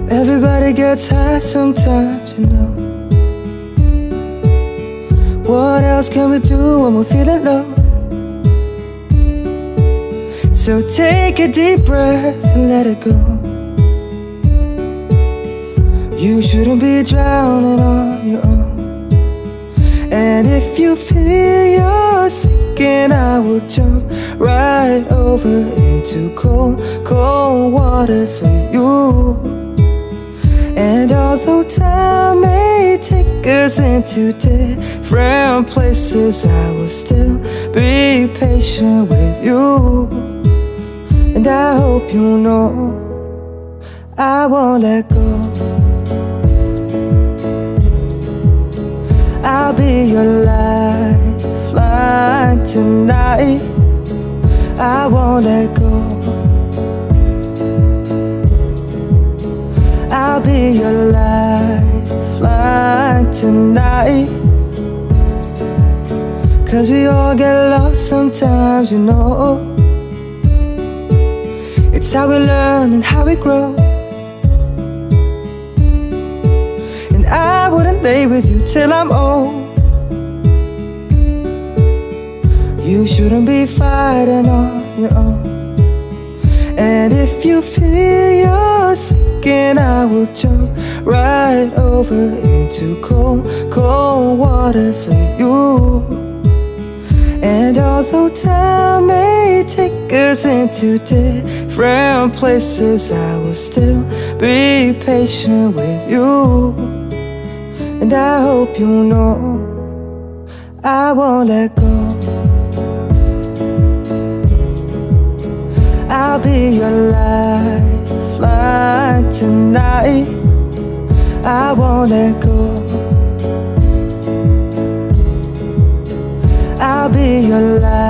Everybody gets high sometimes, you know. What else can we do when we're feeling low? So take a deep breath and let it go. You shouldn't be drowning on your own. And if you feel you're sinking, I will jump right over into cold, cold water for you. And although time may take us into different places, I will still be patient with you. And I hope you know I won't let go. I'll be your lifeline tonight. I won't let go. I'll be your lifeline tonight. 'Cause we all get lost sometimes, you know. It's how we learn and how we grow. And I wouldn't lay with you till I'm old. You shouldn't be fighting on your own. And if you feel you're sinking, I will jump right over into cold, cold water for you. And although time may take us into different places, I will still be patient with you. And I hope you know I won't let go. I'll be your lifeline tonight. I won't let go. I'll be your lifeline.